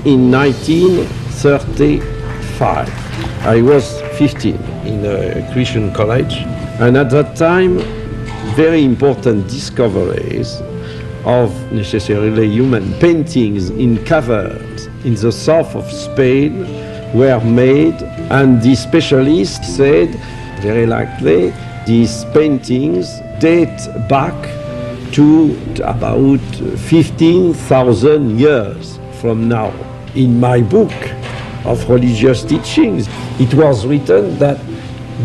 in 1935. I was 15 in a Christian college, and at that time, very important discoveries of necessarily human paintings in caverns in the south of Spain were made, and the specialist said, very likely, these paintings date back to about 15,000 years from now. In my book of religious teachings, it was written that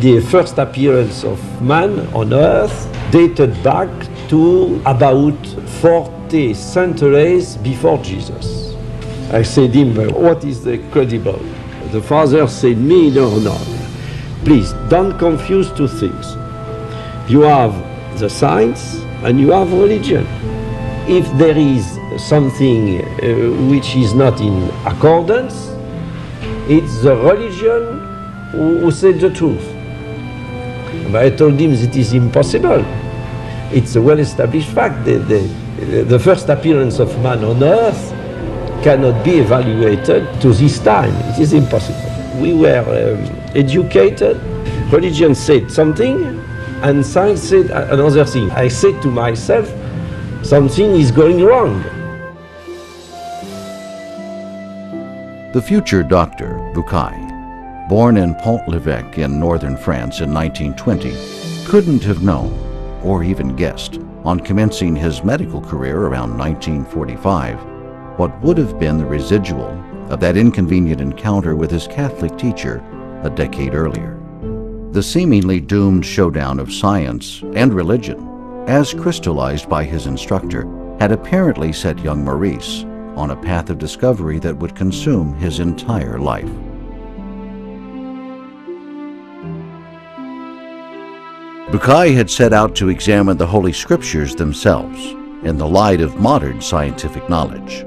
the first appearance of man on earth dated back to about 40 centuries before Jesus. I said to him, what is the credible? The father said me, no, please don't confuse two things. You have the science and you have religion. If there is something which is not in accordance, it's the religion who said the truth. But I told him that it is impossible. It's a well-established fact. The first appearance of man on earth cannot be evaluated to this time. It is impossible. We were educated. Religion said something, and science said another thing. I said to myself, something is going wrong. The future Dr. Bucaille, born in Pont-l'Evêque in northern France in 1920, couldn't have known, or even guessed, on commencing his medical career around 1945, what would have been the residual of that inconvenient encounter with his Catholic teacher a decade earlier. The seemingly doomed showdown of science and religion, as crystallized by his instructor, had apparently set young Maurice on a path of discovery that would consume his entire life. Bucaille had set out to examine the Holy Scriptures themselves in the light of modern scientific knowledge.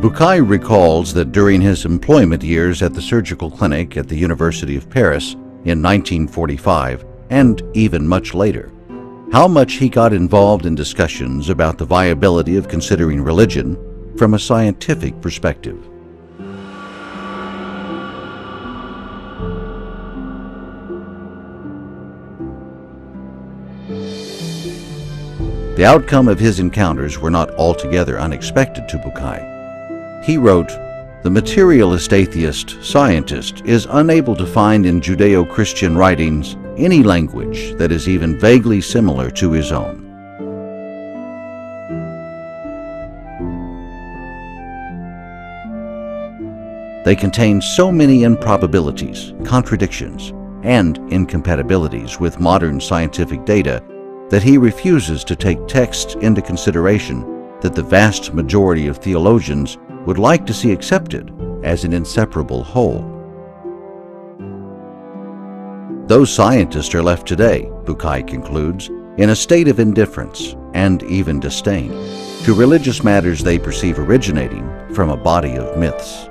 Bucaille recalls that during his employment years at the surgical clinic at the University of Paris in 1945, and even much later, how much he got involved in discussions about the viability of considering religion from a scientific perspective. The outcome of his encounters were not altogether unexpected to Bucaille. He wrote, "The materialist atheist scientist is unable to find in Judeo-Christian writings any language that is even vaguely similar to his own. They contain so many improbabilities, contradictions, and incompatibilities with modern scientific data that he refuses to take texts into consideration that the vast majority of theologians would like to see accepted as an inseparable whole. Those scientists are left today," Bucaille concludes, "in a state of indifference and even disdain to religious matters they perceive originating from a body of myths."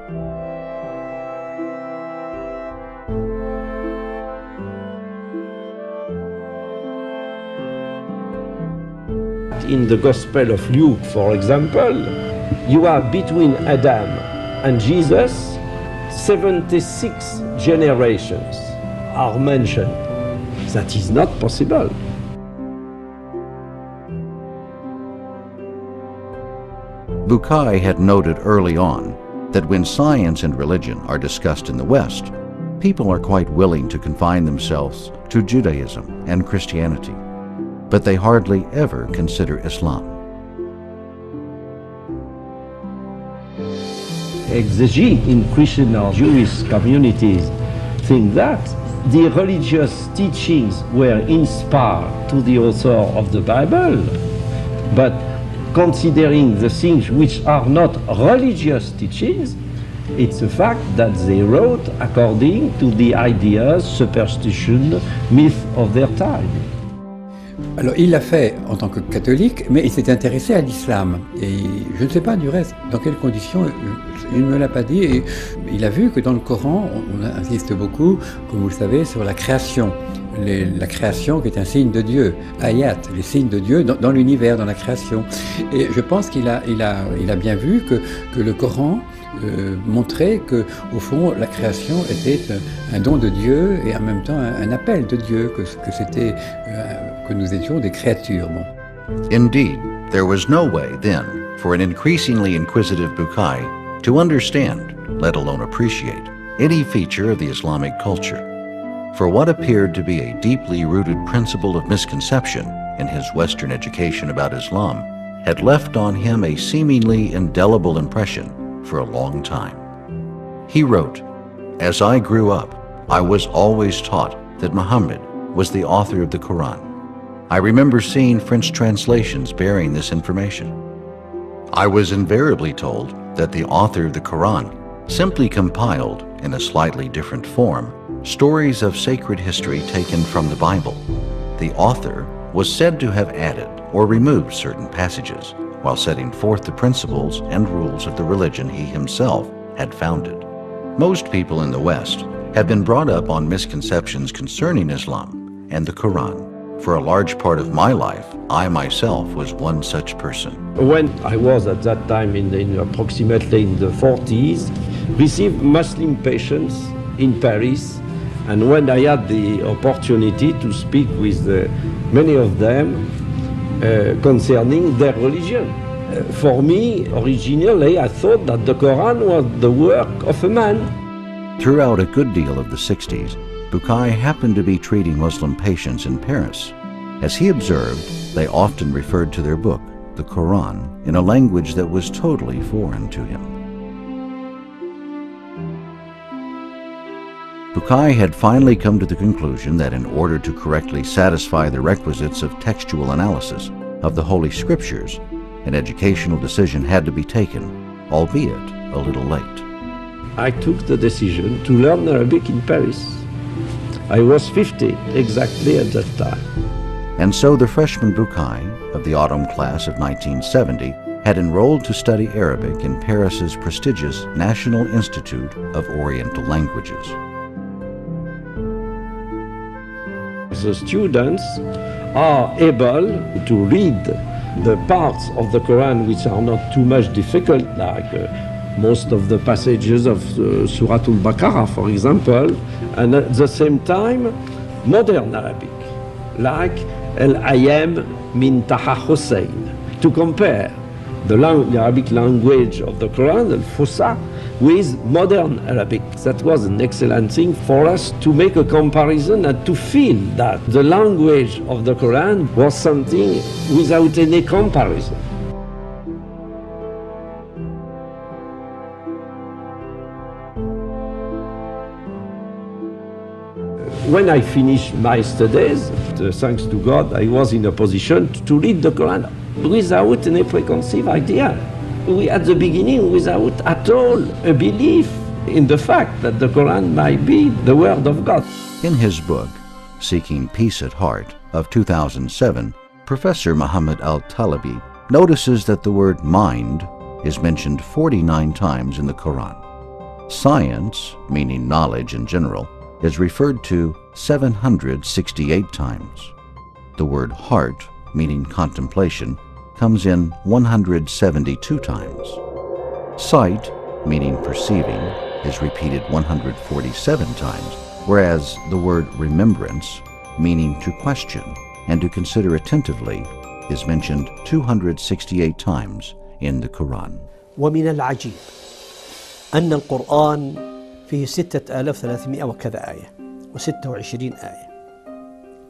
In the Gospel of Luke, for example, you have between Adam and Jesus 76 generations are mentioned. That is not possible. Bucaille had noted early on that when science and religion are discussed in the West, people are quite willing to confine themselves to Judaism and Christianity, but they hardly ever consider Islam. Exegetes in Christian or Jewish communities think that the religious teachings were inspired to the author of the Bible, but considering the things which are not religious teachings, it's a fact that they wrote according to the ideas, superstition, myth of their time. Alors il l'a fait en tant que catholique, mais il s'est intéressé à l'islam. Et je ne sais pas du reste dans quelles conditions, il ne me l'a pas dit. Et il a vu que dans le Coran, on insiste beaucoup, comme vous le savez, sur la création. La création qui est un signe de Dieu, ayat, les signes de Dieu dans l'univers, dans la création. Et je pense qu'il a bien vu que le Coran montrait que, au fond, la création était un don de Dieu et en même temps un appel de Dieu, que nous étions des créatures. Bon. Indeed, there was no way then for an increasingly inquisitive Bukai to understand, let alone appreciate, any feature of the Islamic culture. For what appeared to be a deeply rooted principle of misconception in his Western education about Islam had left on him a seemingly indelible impression for a long time. He wrote, "As I grew up, I was always taught that Muhammad was the author of the Quran. I remember seeing French translations bearing this information. I was invariably told that the author of the Quran simply compiled, in a slightly different form, stories of sacred history taken from the Bible. The author was said to have added or removed certain passages while setting forth the principles and rules of the religion he himself had founded. Most people in the West have been brought up on misconceptions concerning Islam and the Quran. For a large part of my life, I myself was one such person." When I was at that time approximately in the 40s, received Muslim patients in Paris, and when I had the opportunity to speak with many of them concerning their religion. For me, originally, I thought that the Quran was the work of a man. Throughout a good deal of the 60s, Bukai happened to be treating Muslim patients in Paris. As he observed, they often referred to their book, the Quran, in a language that was totally foreign to him. Bukai had finally come to the conclusion that in order to correctly satisfy the requisites of textual analysis of the Holy Scriptures, an educational decision had to be taken, albeit a little late. I took the decision to learn Arabic in Paris. I was 50 exactly at that time. And so the freshman Bukai of the autumn class of 1970 had enrolled to study Arabic in Paris's prestigious National Institute of Oriental Languages. The students are able to read the parts of the Quran which are not too much difficult, like most of the passages of Surah Al-Baqarah, for example, and at the same time, modern Arabic, like Al-Ayam min Taha Hussein, to compare the Arabic language of the Quran, Al-Fusha, with modern Arabic. That was an excellent thing for us to make a comparison and to feel that the language of the Quran was something without any comparison. When I finished my studies, thanks to God, I was in a position to read the Quran without any preconceived idea. At the beginning, without at all a belief in the fact that the Quran might be the Word of God. In his book, Seeking Peace at Heart, of 2007, Professor Muhammad al-Talibi notices that the word mind is mentioned 49 times in the Quran. Science, meaning knowledge in general, is referred to 768 times. The word heart, meaning contemplation, comes in 172 times. Sight, meaning perceiving, is repeated 147 times, whereas the word remembrance, meaning to question and to consider attentively, is mentioned 268 times in the Quran. ومن العجيب أن القرآن فيه 6300 وكذا آية و26 آية.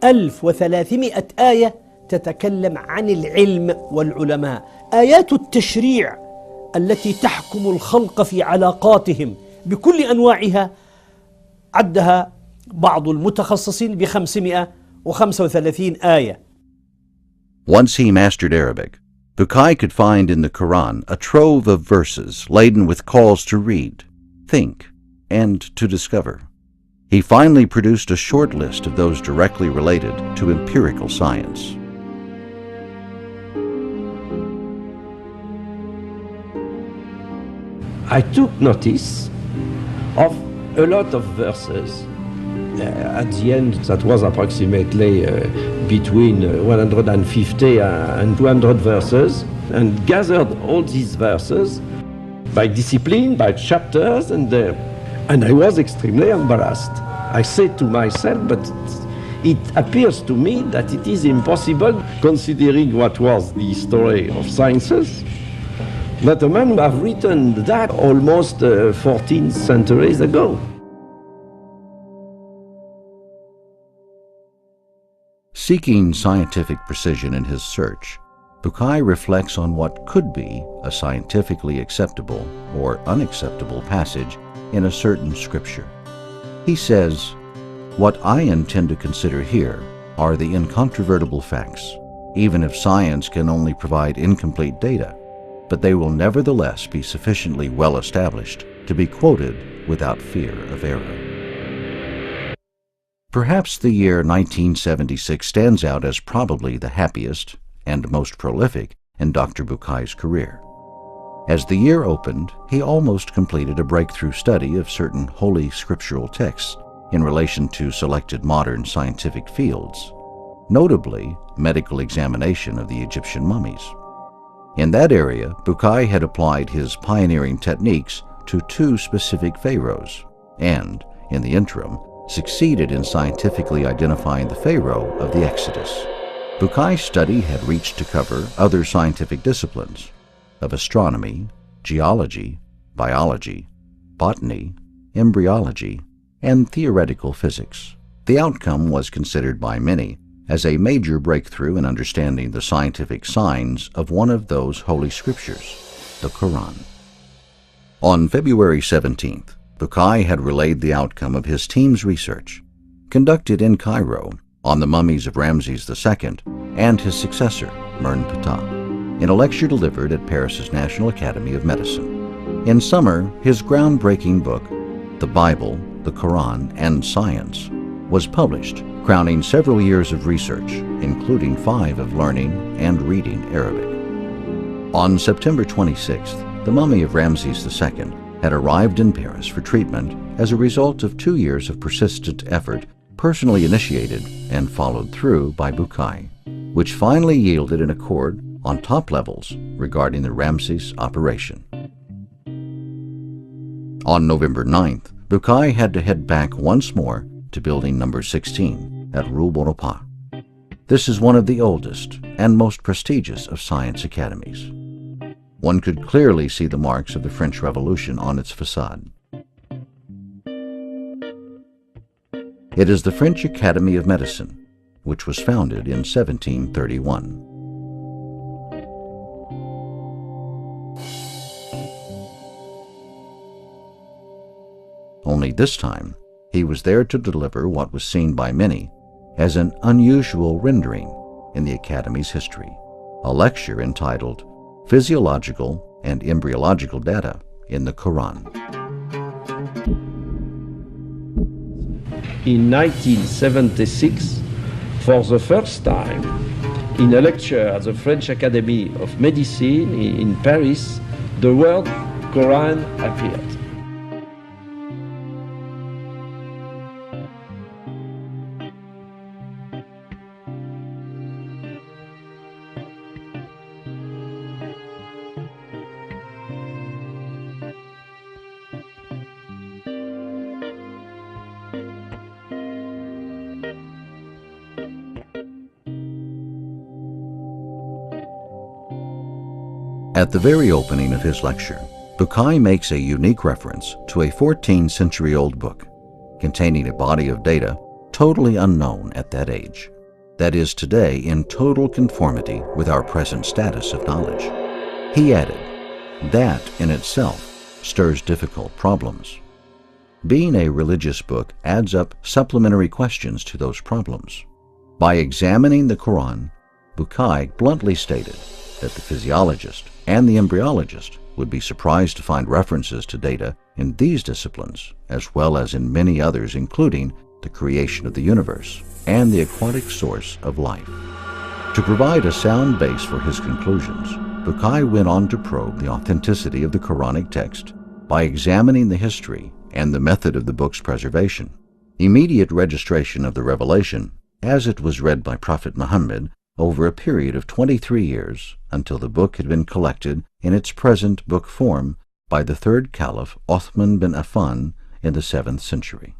1300 آية تتكلم عن العلم والعلماء، آيات التشريع التي تحكم الخلق في علاقاتهم بكل أنواعها عدها بعض المتخصصين ب535 آية. Once he mastered Arabic, Bukai could find in the Qur'an a trove of verses laden with calls to read, think, and to discover. He finally produced a short list of those directly related to empirical science. I took notice of a lot of verses. At the end, that was approximately between 150 and 200 verses, and gathered all these verses by discipline, by chapters, and I was extremely embarrassed. I said to myself, but it appears to me that it is impossible, considering what was the history of sciences, that a man would have written that almost 14 centuries ago. Seeking scientific precision in his search, Bukai reflects on what could be a scientifically acceptable or unacceptable passage in a certain scripture. He says, "What I intend to consider here are the incontrovertible facts, even if science can only provide incomplete data, but they will nevertheless be sufficiently well established to be quoted without fear of error." Perhaps the year 1976 stands out as probably the happiest and most prolific in Dr. Bukai's career. As the year opened, he almost completed a breakthrough study of certain holy scriptural texts in relation to selected modern scientific fields, notably medical examination of the Egyptian mummies. In that area, Bukai had applied his pioneering techniques to 2 specific pharaohs and, in the interim, succeeded in scientifically identifying the Pharaoh of the Exodus. Bukai's study had reached to cover other scientific disciplines of astronomy, geology, biology, botany, embryology, and theoretical physics. The outcome was considered by many as a major breakthrough in understanding the scientific signs of one of those holy scriptures, the Qur'an. On February 17th, Bukai had relayed the outcome of his team's research, conducted in Cairo, on the mummies of Ramses II and his successor, Ptah, in a lecture delivered at Paris's National Academy of Medicine. In summer, his groundbreaking book, The Bible, the Qur'an, and Science, was published, crowning several years of research, including 5 of learning and reading Arabic. On September 26th, the mummy of Ramses II had arrived in Paris for treatment as a result of 2 years of persistent effort personally initiated and followed through by Bukai, which finally yielded an accord on top levels regarding the Ramses operation. On November 9th, Bukai had to head back once more to building number 16 at Rue Bonaparte. This is one of the oldest and most prestigious of science academies. One could clearly see the marks of the French Revolution on its facade. It is the French Academy of Medicine, which was founded in 1731. Only this time, he was there to deliver what was seen by many as an unusual rendering in the Academy's history, a lecture entitled Physiological and Embryological Data in the Qur'an. In 1976, for the first time, in a lecture at the French Academy of Medicine in Paris, the word Qur'an appeared. At the very opening of his lecture, Bukai makes a unique reference to a 14th-century-old book containing a body of data totally unknown at that age, that is today in total conformity with our present status of knowledge. He added, that in itself stirs difficult problems. Being a religious book adds up supplementary questions to those problems. By examining the Qur'an, Bukai bluntly stated that the physiologist and the embryologist would be surprised to find references to data in these disciplines, as well as in many others, including the creation of the universe and the aquatic source of life. To provide a sound base for his conclusions, Bukai went on to probe the authenticity of the Quranic text by examining the history and the method of the book's preservation. Immediate registration of the revelation, as it was read by Prophet Muhammad over a period of 23 years until the book had been collected in its present book form by the third Caliph Uthman bin Affan in the 7th century.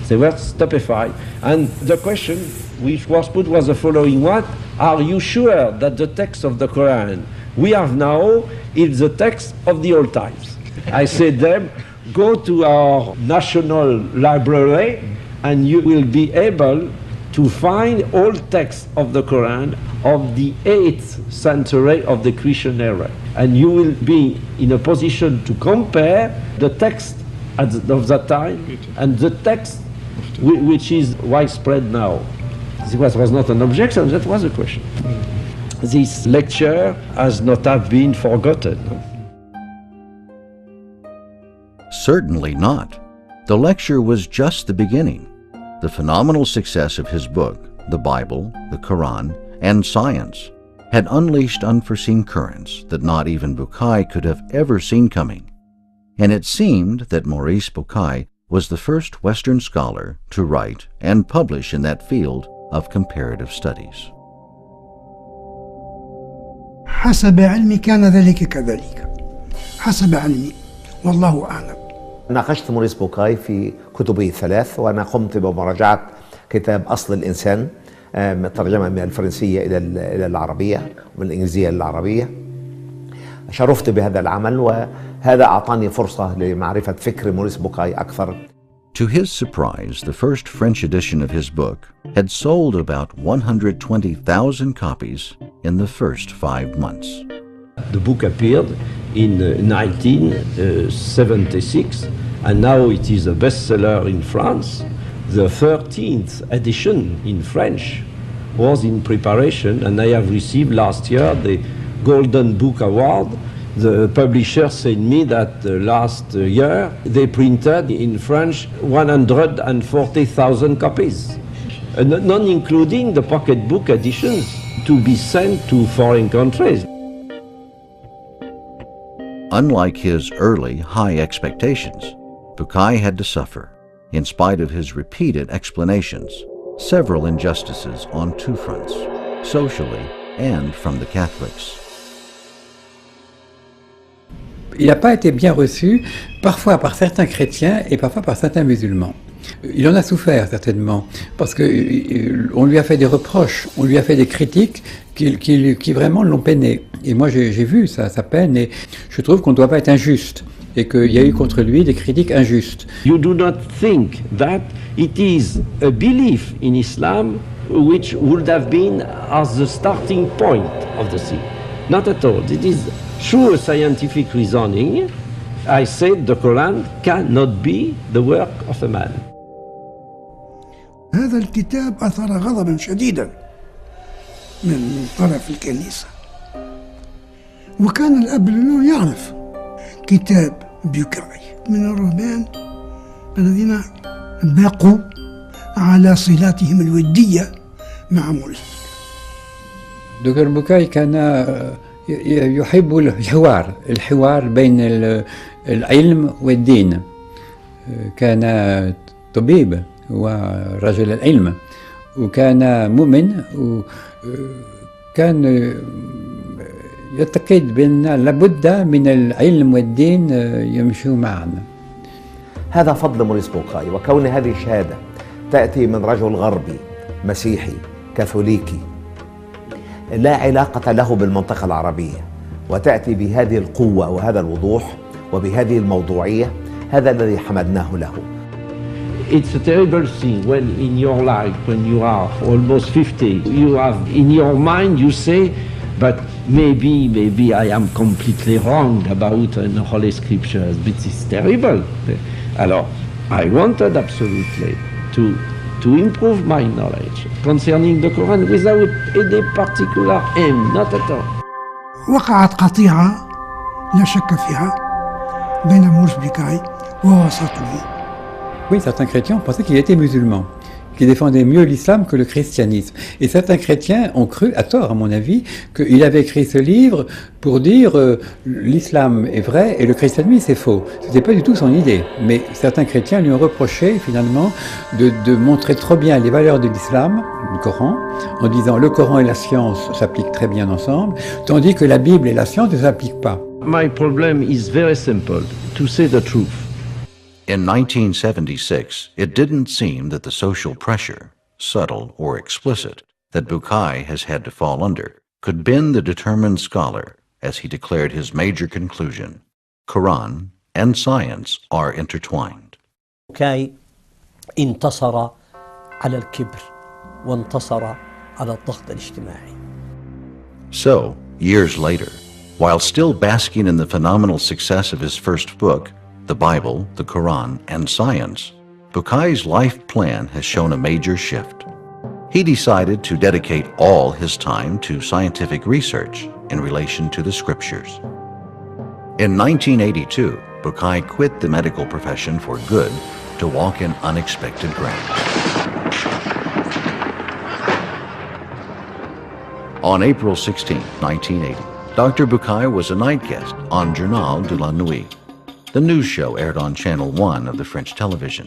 They were stupefied, and the question which was put was the following: what are you sure that the text of the Quran we have now is the text of the old times? I said them, go to our national library and you will be able to find all texts of the Quran of the 8th century of the Christian era, and you will be in a position to compare the text of that time and the text which is widespread now. This was not an objection, that was a question. This lecture has not have been forgotten. Certainly not. The lecture was just the beginning. The phenomenal success of his book, the Bible, the Quran, and science, had unleashed unforeseen currents that not even Bukai could have ever seen coming. And it seemed that Maurice Bukai was the first Western scholar to write and publish in that field of comparative studies. حسب علمي كان ذلك كذلك. حسب علمي والله أعلم. ناقشت موريس بوكاي في كتبه الثلاث، وأنا قمت بمراجعة كتاب أصل الإنسان ترجمة من الفرنسية إلى العربية ومن الإنجليزية إلى العربية. شرفت بهذا العمل، وهذا أعطاني فرصة لمعرفة فكر موريس بوكاي أكثر. To his surprise, the first French edition of his book had sold about 120,000 copies in the first 5 months. The book appeared in 1976, and now it is a bestseller in France. The 13th edition in French was in preparation, and I have received last year the Golden Book Award. The publisher said me that last year they printed in French 140,000 copies, not including the pocketbook editions to be sent to foreign countries. Unlike his early high expectations, Bukai had to suffer, in spite of his repeated explanations, several injustices on two fronts, socially and from the Catholics. Il n'a pas été bien reçu, parfois par certains chrétiens et parfois par certains musulmans. Il en a souffert certainement, parce qu'on lui a fait des reproches, on lui a fait des critiques qui vraiment l'ont peiné. Et moi j'ai vu sa peine, et je trouve qu'on ne doit pas être injuste, et qu'il y a eu contre lui des critiques injustes. You do not think that it is a belief in Islam which would have been as the starting point of the thing. Not at all. It is through a scientific reasoning. I said the Quran cannot be the work of a man. هذا الكتاب أثار غضبا شديدا من طرف الكنيسة، وكان الأب لأنه يعرف كتاب بوكاي من الرهبان الذين بقوا على صلاتهم الودية مع موريس. دكتور بوكاي كان يحب الحوار بين العلم والدين. كان طبيب ورجل العلم، وكان مؤمن، وكان يعتقد بأن لابد من العلم والدين يمشوا معا. هذا فضل موريس بوكاي، وكون هذه الشهادة تأتي من رجل غربي مسيحي كاثوليكي لا علاقة له بالمنطقة العربية، وتأتي بهذه القوة وهذا الوضوح وبهذه الموضوعية، هذا الذي حمدناه له. It's a terrible thing when in your life, when you are almost 50, you have in your mind, you say, but maybe I am completely wrong about the Holy Scriptures, but it's terrible. Alors, I wanted absolutely to improve my knowledge concerning the Quran without any particular aim, not at all. وقعت قطيعة لا شك فيها بين موريس بوكاي ووسطه. Oui, certains chrétiens pensaient qu'il était musulman, qu'il défendait mieux l'islam que le christianisme. Et certains chrétiens ont cru, à tort à mon avis, qu'il avait écrit ce livre pour dire l'islam est vrai et le christianisme c'est faux. Ce n'était pas du tout son idée. Mais certains chrétiens lui ont reproché finalement de montrer trop bien les valeurs de l'islam, du Coran, en disant le Coran et la science s'appliquent très bien ensemble, tandis que la Bible et la science ne s'appliquent pas. My problem is very simple, to say the truth. In 1976, it didn't seem that the social pressure, subtle or explicit, that Bukai has had to fall under could bend the determined scholar as he declared his major conclusion: Quran and science are intertwined. بوكاي انتصر على الكبر وانتصر على الضغط الاجتماعي. So, years later, while still basking in the phenomenal success of his first book, The Bible, the Quran, and Science, Bukai's life plan has shown a major shift. He decided to dedicate all his time to scientific research in relation to the scriptures. In 1982, Bukai quit the medical profession for good to walk in unexpected ground. On April 16, 1980, Dr. Bukai was a night guest on Journal de la Nuit. The news show aired on Channel 1 of the French television.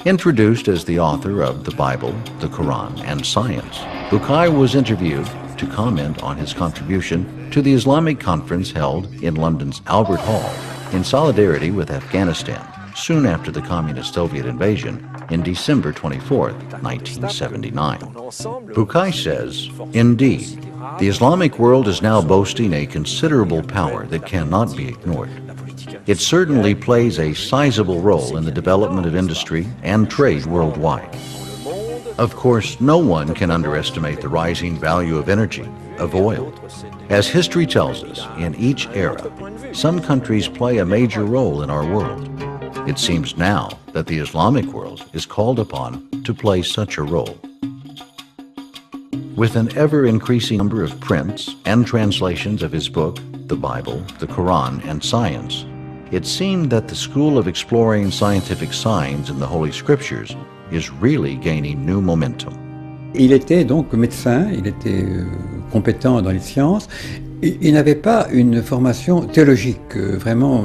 Introduced as the author of The Bible, the Quran, and Science, Bukai was interviewed to comment on his contribution to the Islamic conference held in London's Albert Hall in solidarity with Afghanistan soon after the communist Soviet invasion in December 24, 1979. Bukai says, "Indeed, the Islamic world is now boasting a considerable power that cannot be ignored. It certainly plays a sizable role in the development of industry and trade worldwide. Of course, no one can underestimate the rising value of energy, of oil. As history tells us, in each era, some countries play a major role in our world. It seems now that the Islamic world is called upon to play such a role." With an ever-increasing number of prints and translations of his book, The Bible, the Quran, and Science, it seemed that the school of exploring scientific signs in the Holy Scriptures is really gaining new momentum. Il était donc médecin, il était compétent dans les sciences. Il n'avait pas une formation théologique vraiment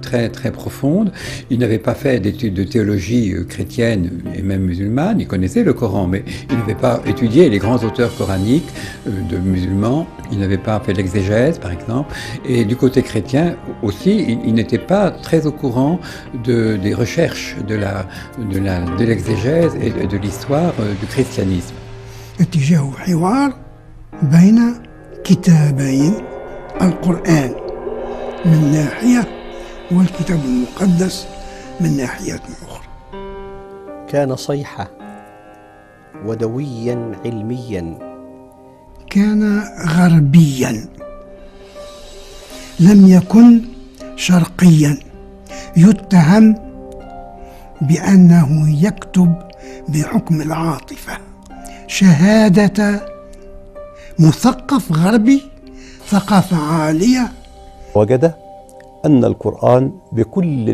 très très profonde. Il n'avait pas fait d'études de théologie chrétienne et même musulmane. Il connaissait le Coran, mais il n'avait pas étudié les grands auteurs coraniques de musulmans. Il n'avait pas fait l'exégèse, par exemple. Et du côté chrétien aussi, il n'était pas très au courant des recherches de l'exégèse et de l'histoire du christianisme. اتجاه حوار بين كتابين، القرآن من ناحية والكتاب المقدس من ناحية أخرى. كان صيحة ودويا علميا. كان غربيا، لم يكن شرقيا، يتهم بأنه يكتب بحكم العاطفة، شهادة مثقف غربي، ثقافة عالية. وجد أن القرآن بكل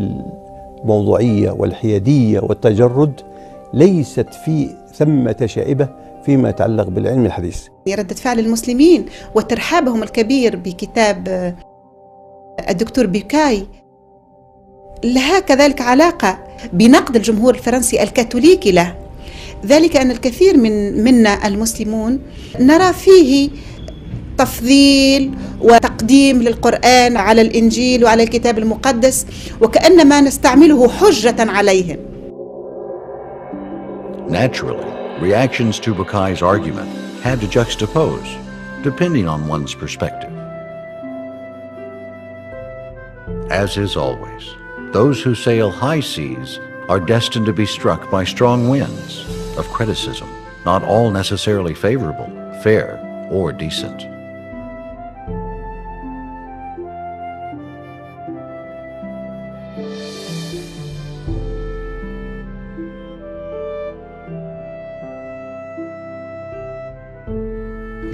الموضوعية والحيادية والتجرد ليست فيه ثمة شائبة فيما يتعلق بالعلم الحديث. ردة فعل المسلمين وترحابهم الكبير بكتاب الدكتور بوكاي لها كذلك علاقة بنقد الجمهور الفرنسي الكاثوليكي له، ذلك أن الكثير منا المسلمون نرى فيه تفضيل وتقديم للقرآن على الإنجيل وعلى الكتاب المقدس، وكأنما نستعمله حجة عليهم. Naturally, reactions to Bukai's argument had to juxtapose, depending on one's perspective. As is always, those who sail high seas are destined to be struck by strong winds of criticism, not all necessarily favorable, fair, or decent.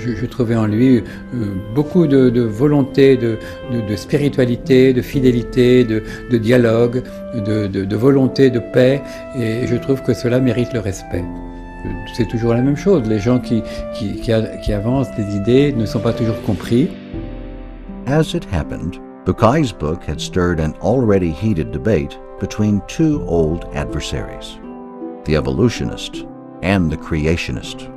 Je trouvais en lui beaucoup de volonté, de spiritualité, de fidélité, de dialogue, de volonté de paix, et je trouve que cela mérite le respect. C'est toujours la même chose, les gens qui avancent des idées ne sont pas toujours compris. As it happened, Bukai's book had stirred an already heated debate between two old adversaries, the evolutionist and the creationist.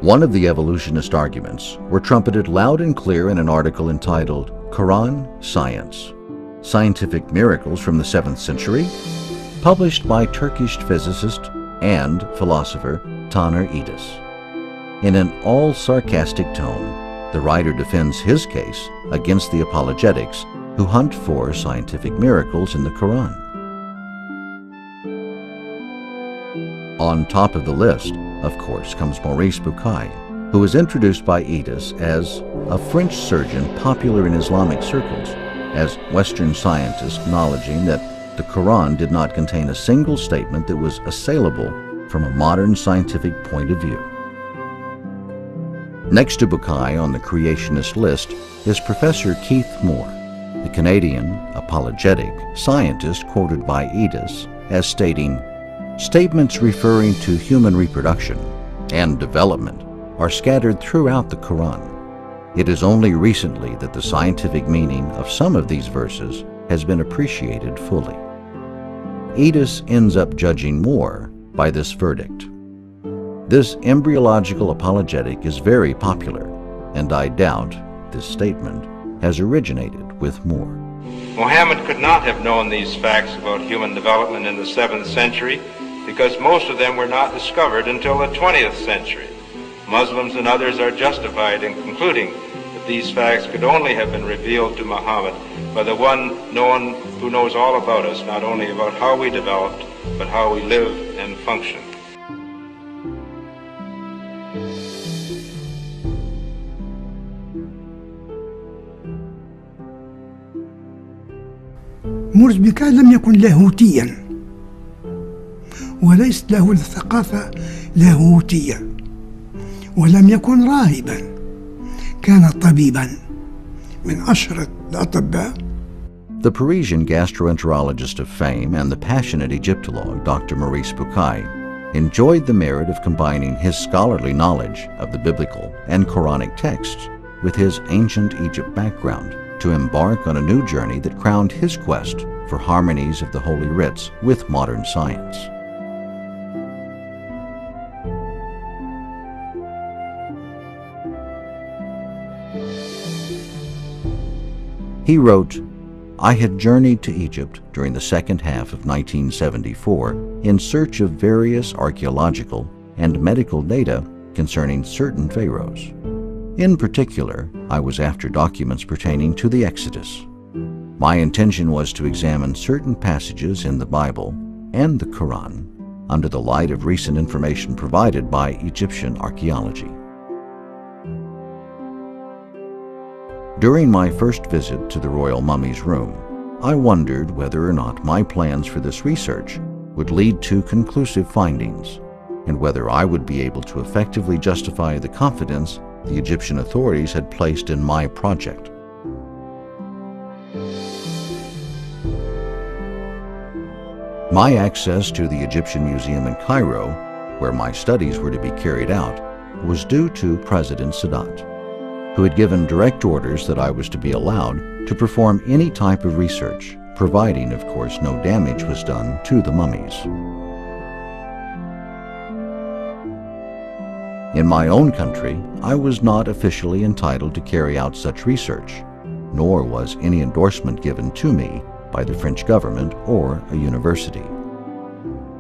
One of the evolutionist arguments were trumpeted loud and clear in an article entitled Quraan, Science, Scientific Miracles from the 7th Century, published by Turkish physicist and philosopher Taner Edis. In an all-sarcastic tone, the writer defends his case against the apologetics who hunt for scientific miracles in the Quran. On top of the list, of course, comes Maurice Bucaille, who was introduced by Edis as a French surgeon popular in Islamic circles, as Western scientists acknowledging that the Quran did not contain a single statement that was assailable from a modern scientific point of view. Next to Bucaille on the creationist list is Professor Keith Moore, the Canadian apologetic scientist quoted by Edis as stating, "Statements referring to human reproduction and development are scattered throughout the Quran. It is only recently that the scientific meaning of some of these verses has been appreciated fully." Edis ends up judging Moore by this verdict. This embryological apologetic is very popular, and I doubt this statement has originated with Moore. Muhammad could not have known these facts about human development in the 7th century because most of them were not discovered until the 20th century. Muslims and others are justified in concluding that these facts could only have been revealed to Muhammad by the one who knows all about us, not only about how we developed, but how we live and function. موريس بوكاي لم يكن لاهوتيا وليست له الثقافة لاهوتية ولم يكن راهبا كان طبيبا من أشهر الأطباء. The Parisian gastroenterologist of fame and the passionate Egyptologist Dr.Maurice Bucaille enjoyed the merit of combining his scholarly knowledge of the biblical and Quranic texts with his ancient Egypt background to embark on a new journey that crowned his quest for harmonies of the Holy Writs with modern science. He wrote, "I had journeyed to Egypt during the second half of 1974 in search of various archaeological and medical data concerning certain pharaohs. In particular, I was after documents pertaining to the Exodus. My intention was to examine certain passages in the Bible and the Quran under the light of recent information provided by Egyptian archaeology. During my first visit to the royal mummy's room, I wondered whether or not my plans for this research would lead to conclusive findings, and whether I would be able to effectively justify the confidence the Egyptian authorities had placed in my project. My access to the Egyptian Museum in Cairo, where my studies were to be carried out, was due to President Sadat, who had given direct orders that I was to be allowed to perform any type of research, providing, of course, no damage was done to the mummies. In my own country, I was not officially entitled to carry out such research, nor was any endorsement given to me by the French government or a university.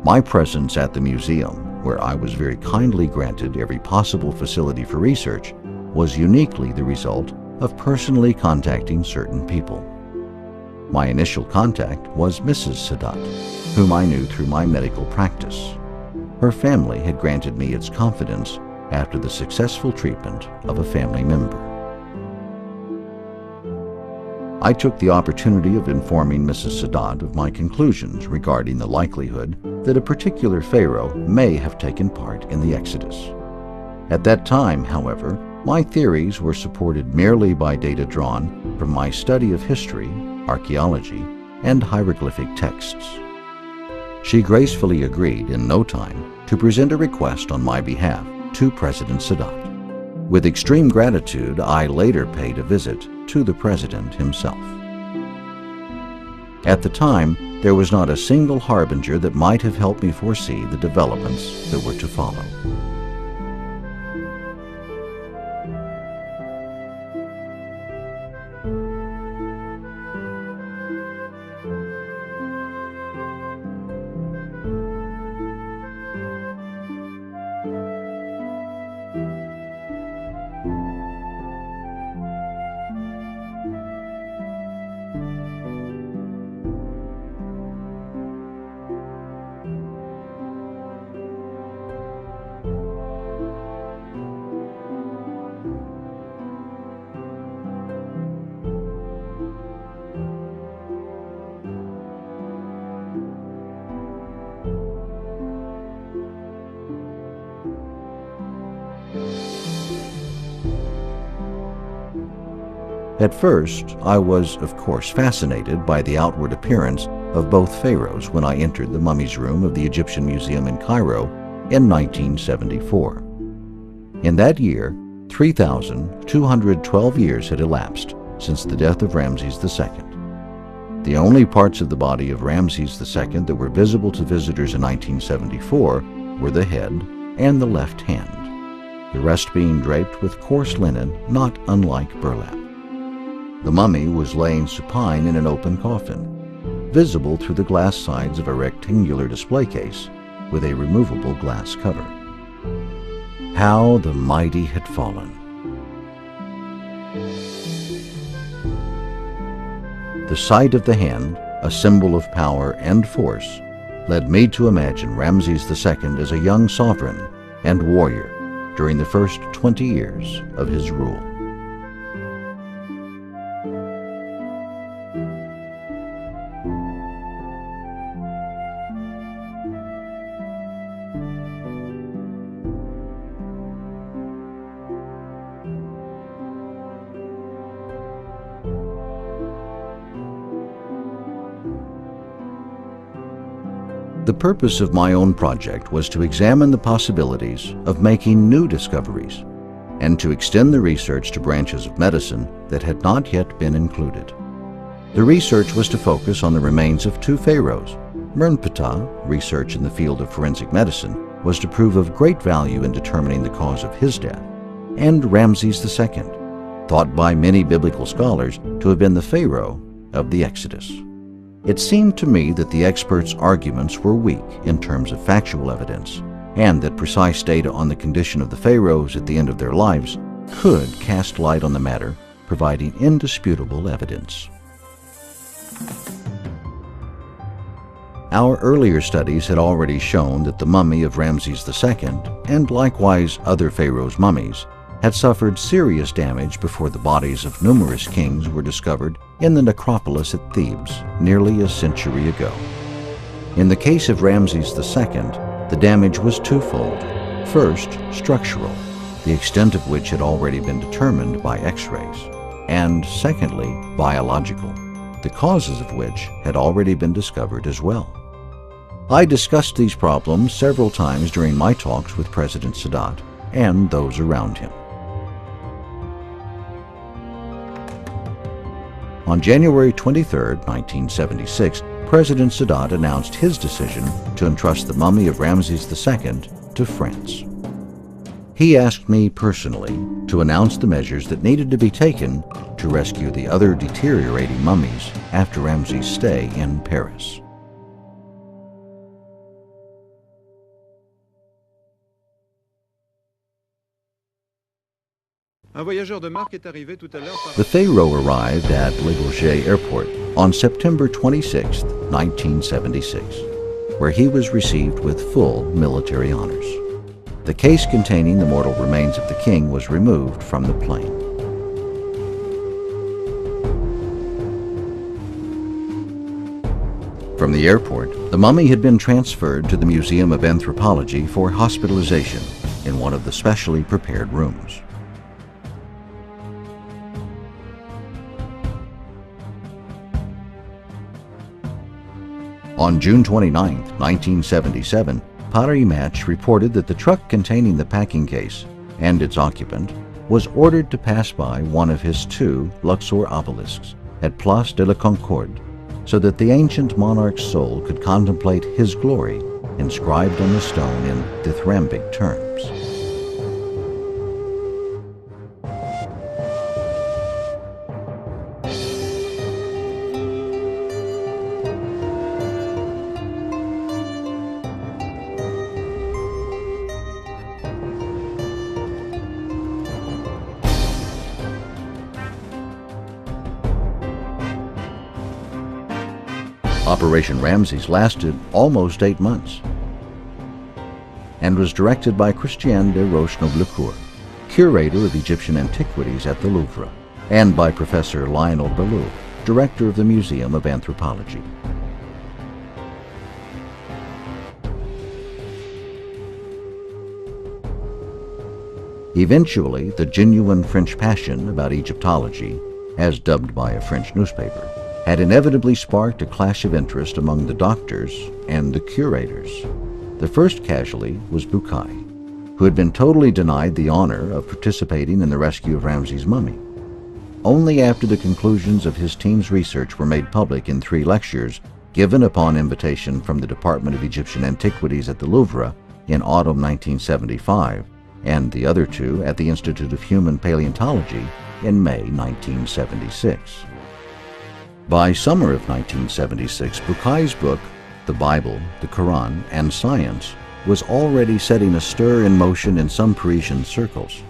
My presence at the museum, where I was very kindly granted every possible facility for research, was uniquely the result of personally contacting certain people. My initial contact was Mrs. Sadat, whom I knew through my medical practice. Her family had granted me its confidence after the successful treatment of a family member. I took the opportunity of informing Mrs. Sadat of my conclusions regarding the likelihood that a particular pharaoh may have taken part in the Exodus. At that time, however, my theories were supported merely by data drawn from my study of history, archaeology, and hieroglyphic texts. She gracefully agreed in no time to present a request on my behalf to President Sadat. With extreme gratitude, I later paid a visit to the President himself. At the time, there was not a single harbinger that might have helped me foresee the developments that were to follow. At first, I was, of course, fascinated by the outward appearance of both pharaohs when I entered the mummies room of the Egyptian Museum in Cairo in 1974. In that year, 3,212 years had elapsed since the death of Ramses II. The only parts of the body of Ramses II that were visible to visitors in 1974 were the head and the left hand, the rest being draped with coarse linen not unlike burlap. The mummy was laying supine in an open coffin, visible through the glass sides of a rectangular display case with a removable glass cover. How the mighty had fallen. The sight of the hand, a symbol of power and force, led me to imagine Ramses II as a young sovereign and warrior during the first 20 years of his rule. The purpose of my own project was to examine the possibilities of making new discoveries and to extend the research to branches of medicine that had not yet been included. The research was to focus on the remains of two pharaohs. Mernptah, research in the field of forensic medicine, was to prove of great value in determining the cause of his death, and Ramses II, thought by many biblical scholars to have been the Pharaoh of the Exodus. It seemed to me that the experts' arguments were weak in terms of factual evidence, and that precise data on the condition of the pharaohs at the end of their lives could cast light on the matter, providing indisputable evidence. Our earlier studies had already shown that the mummy of Ramses II, and likewise other pharaohs' mummies, had suffered serious damage before the bodies of numerous kings were discovered in the necropolis at Thebes nearly a century ago. In the case of Ramses II, the damage was twofold. First, structural, the extent of which had already been determined by X-rays, and secondly, biological, the causes of which had already been discovered as well. I discussed these problems several times during my talks with President Sadat and those around him. On January 23, 1976, President Sadat announced his decision to entrust the mummy of Ramses II to France. He asked me personally to announce the measures that needed to be taken to rescue the other deteriorating mummies after Ramses' stay in Paris. The Pharaoh arrived at Le Bourget Airport on September 26, 1976, where he was received with full military honors. The case containing the mortal remains of the king was removed from the plane. From the airport, the mummy had been transferred to the Museum of Anthropology for hospitalization, in one of the specially prepared rooms. On June 29, 1977, Pari Match reported that the truck containing the packing case and its occupant was ordered to pass by one of his 2 Luxor obelisks at Place de la Concorde, so that the ancient monarch's soul could contemplate his glory inscribed on the stone in dithyrambic terms. Operation Ramses lasted almost 8 months and was directed by Christiane de Roche-Noblecourt, curator of Egyptian antiquities at the Louvre, and by Professor Lionel Ballou, director of the Museum of Anthropology. Eventually, the genuine French passion about Egyptology, as dubbed by a French newspaper, had inevitably sparked a clash of interest among the doctors and the curators. The first casualty was Bucaille, who had been totally denied the honor of participating in the rescue of Ramses' mummy. Only after the conclusions of his team's research were made public in 3 lectures given upon invitation from the Department of Egyptian Antiquities at the Louvre in autumn 1975, and the other 2 at the Institute of Human Paleontology in May 1976. By summer of 1976, Bucaille's book, The Bible, the Quraan, and Science, was already setting a stir in motion in some Parisian circles.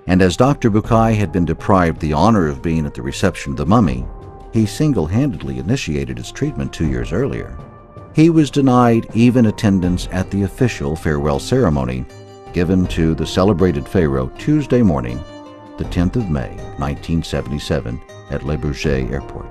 And as Dr. Bucaille had been deprived the honor of being at the reception of the mummy, he single-handedly initiated its treatment 2 years earlier. He was denied even attendance at the official farewell ceremony given to the celebrated Pharaoh Tuesday morning, the 10th of May, 1977, at Le Bourget Airport.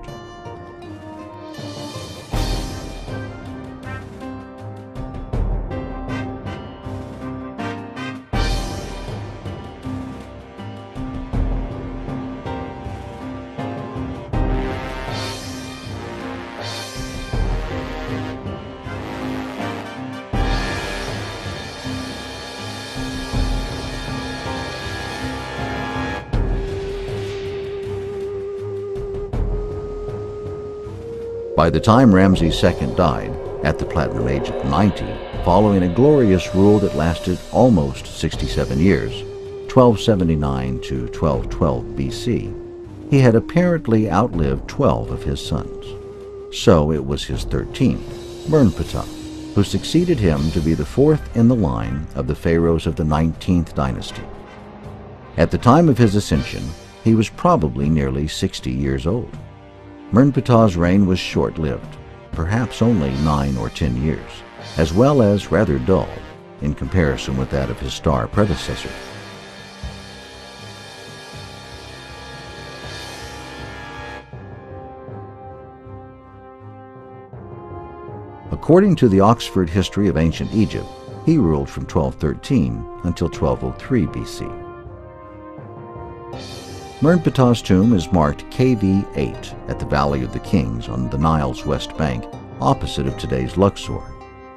By the time Ramses II died, at the platinum age of 90, following a glorious rule that lasted almost 67 years, 1279 to 1212 BC, he had apparently outlived 12 of his sons. So it was his 13th, Mernptah, who succeeded him to be the 4th in the line of the pharaohs of the 19th dynasty. At the time of his ascension, he was probably nearly 60 years old. Mernptah's reign was short-lived, perhaps only 9 or 10 years, as well as rather dull in comparison with that of his star predecessor. According to the Oxford History of Ancient Egypt, he ruled from 1213 until 1203 BC. Mernptah's tomb is marked KV8 at the Valley of the Kings on the Nile's west bank, opposite of today's Luxor,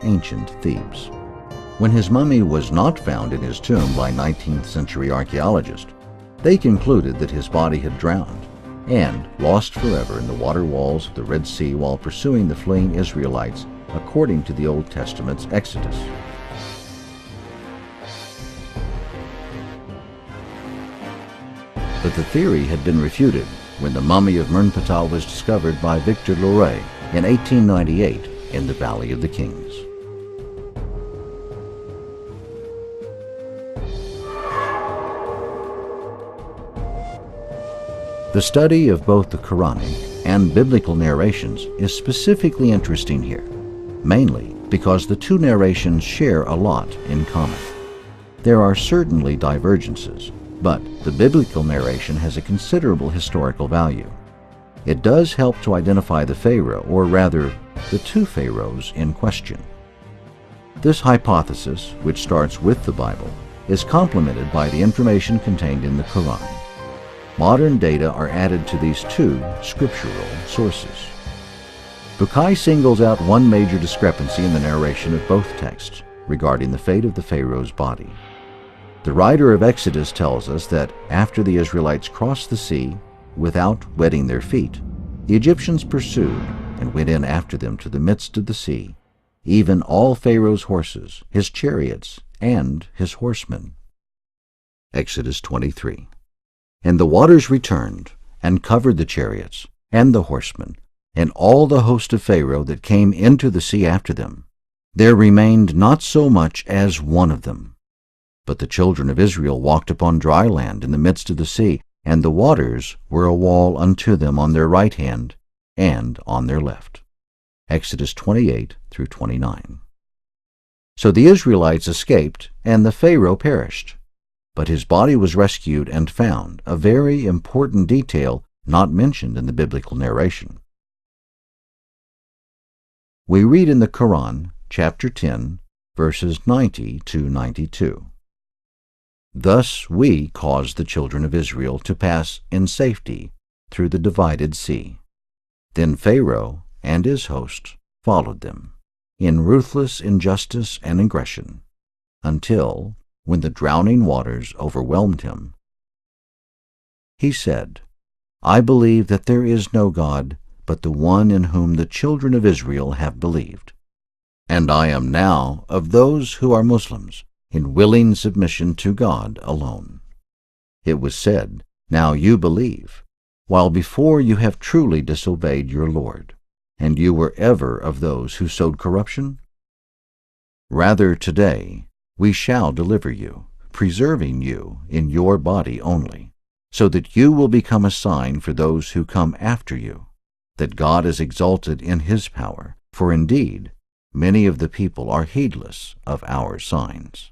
ancient Thebes. When his mummy was not found in his tomb by 19th century archaeologists, they concluded that his body had drowned and lost forever in the water walls of the Red Sea while pursuing the fleeing Israelites according to the Old Testament's Exodus. But the theory had been refuted when the mummy of Mernptah was discovered by Victor Loret in 1898 in the Valley of the Kings. The study of both the Quranic and biblical narrations is specifically interesting here, mainly because the 2 narrations share a lot in common. There are certainly divergences, but the biblical narration has a considerable historical value. It does help to identify the Pharaoh, or rather, the 2 pharaohs in question. This hypothesis, which starts with the Bible, is complemented by the information contained in the Quraan. Modern data are added to these two scriptural sources. Bukai singles out one major discrepancy in the narration of both texts regarding the fate of the Pharaoh's body. The writer of Exodus tells us that after the Israelites crossed the sea without wetting their feet, the Egyptians pursued and went in after them to the midst of the sea, even all Pharaoh's horses, his chariots, and his horsemen. Exodus 23. And the waters returned and covered the chariots and the horsemen and all the host of Pharaoh that came into the sea after them. There remained not so much as one of them. But the children of Israel walked upon dry land in the midst of the sea, and the waters were a wall unto them on their right hand and on their left. Exodus 28 through 29. So the Israelites escaped, and the Pharaoh perished. But his body was rescued and found, a very important detail not mentioned in the biblical narration. We read in the Quraan, chapter 10, verses 90 to 92. Thus we caused the children of Israel to pass in safety through the divided sea. Then Pharaoh and his host followed them in ruthless injustice and aggression, until, when the drowning waters overwhelmed him, he said, I believe that there is no God but the one in whom the children of Israel have believed. And I am now of those who are Muslims, in willing submission to God alone. It was said, Now you believe, while before you have truly disobeyed your Lord, and you were ever of those who sowed corruption? Rather today we shall deliver you, preserving you in your body only, so that you will become a sign for those who come after you, that God is exalted in his power, for indeed many of the people are heedless of our signs.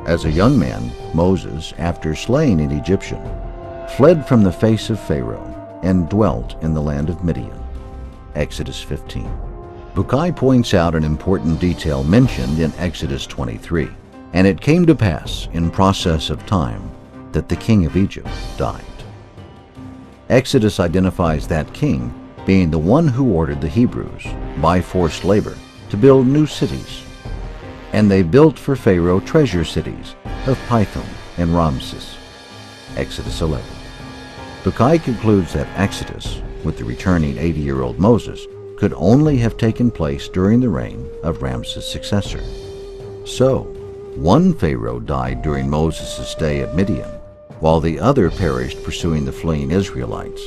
As a young man, Moses, after slaying an Egyptian, fled from the face of Pharaoh and dwelt in the land of Midian. Exodus 15. Bukai points out an important detail mentioned in Exodus 23. And it came to pass in process of time that the king of Egypt died. Exodus identifies that king being the one who ordered the Hebrews, by forced labor, to build new cities. And they built for Pharaoh treasure cities of Pithom and Ramses. Exodus 11. Bukai concludes that Exodus, with the returning 80-year-old Moses, could only have taken place during the reign of Ramses' successor. So, one Pharaoh died during Moses' stay at Midian, while the other perished pursuing the fleeing Israelites.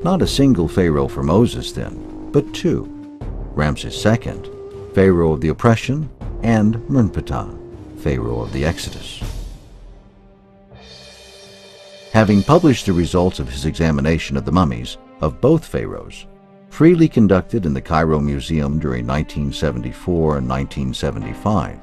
Not a single Pharaoh for Moses then, but two: Ramses II, Pharaoh of the oppression, and Mernptah, Pharaoh of the Exodus. Having published the results of his examination of the mummies of both pharaohs, freely conducted in the Cairo Museum during 1974 and 1975,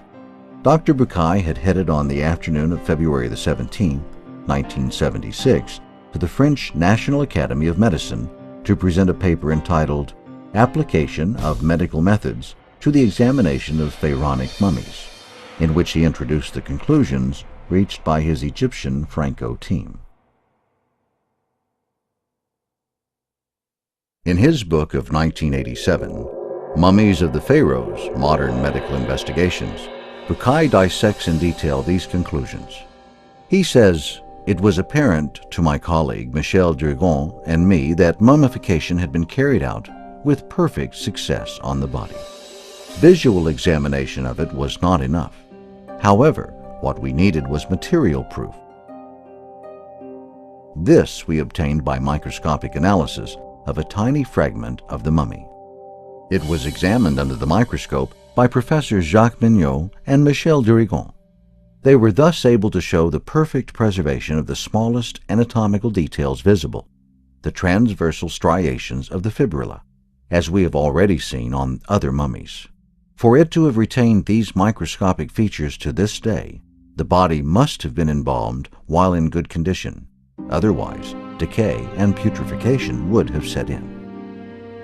Dr. Bukai had headed on the afternoon of February the 17th, 1976, to the French National Academy of Medicine to present a paper entitled Application of Medical Methods to the Examination of Pharaonic Mummies, in which he introduced the conclusions reached by his Egyptian Franco team. In his book of 1987, Mummies of the Pharaohs, Modern Medical Investigations, Bukai dissects in detail these conclusions. He says, "It was apparent to my colleague Michel Durgon and me that mummification had been carried out with perfect success on the body. Visual examination of it was not enough. However, what we needed was material proof. This we obtained by microscopic analysis of a tiny fragment of the mummy. It was examined under the microscope by Professors Jacques Mignot and Michel Durgon. They were thus able to show the perfect preservation of the smallest anatomical details visible, the transversal striations of the fibrilla, as we have already seen on other mummies. For it to have retained these microscopic features to this day, the body must have been embalmed while in good condition. Otherwise, decay and putrefaction would have set in."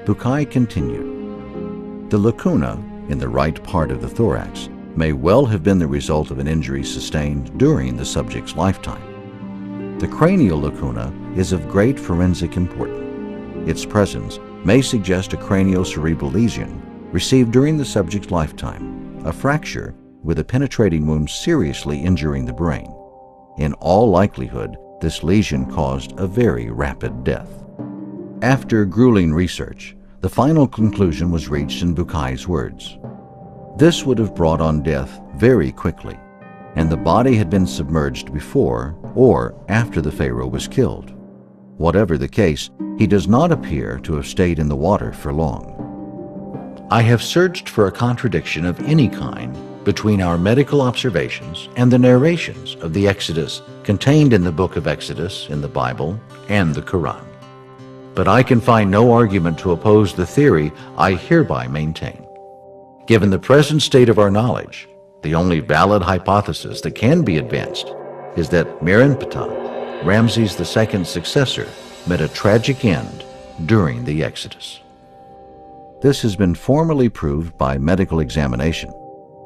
Bukai continued, "The lacuna in the right part of the thorax may well have been the result of an injury sustained during the subject's lifetime. The cranial lacuna is of great forensic importance. Its presence may suggest a craniocerebral lesion received during the subject's lifetime, a fracture with a penetrating wound seriously injuring the brain. In all likelihood, this lesion caused a very rapid death." After grueling research, the final conclusion was reached in Bukai's words. This would have brought on death very quickly, and the body had been submerged before or after the Pharaoh was killed. Whatever the case, he does not appear to have stayed in the water for long. "I have searched for a contradiction of any kind between our medical observations and the narrations of the Exodus contained in the book of Exodus in the Bible and the Quraan. But I can find no argument to oppose the theory I hereby maintain. Given the present state of our knowledge, the only valid hypothesis that can be advanced is that Merenptah, Ramses II's successor, met a tragic end during the Exodus. This has been formally proved by medical examination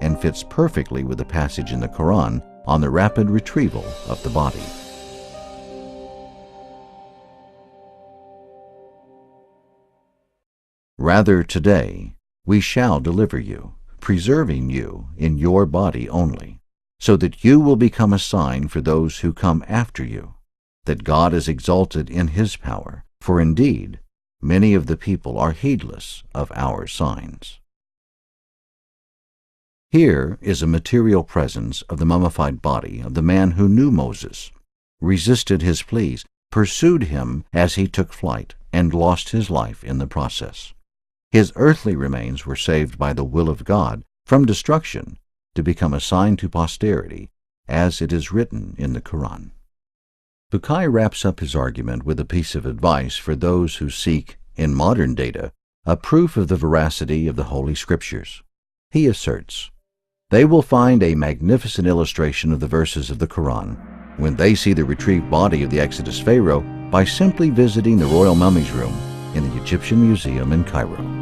and fits perfectly with the passage in the Quran on the rapid retrieval of the body." "Rather today we shall deliver you, preserving you in your body only, so that you will become a sign for those who come after you, that God is exalted in his power, for indeed many of the people are heedless of our signs." Here is a material presence of the mummified body of the man who knew Moses, resisted his pleas, pursued him as he took flight, and lost his life in the process. His earthly remains were saved by the will of God from destruction to become a sign to posterity, as it is written in the Quran. Bukai wraps up his argument with a piece of advice for those who seek, in modern data, a proof of the veracity of the Holy Scriptures. He asserts, "They will find a magnificent illustration of the verses of the Quran when they see the retrieved body of the Exodus Pharaoh by simply visiting the Royal Mummy's Room in the Egyptian Museum in Cairo.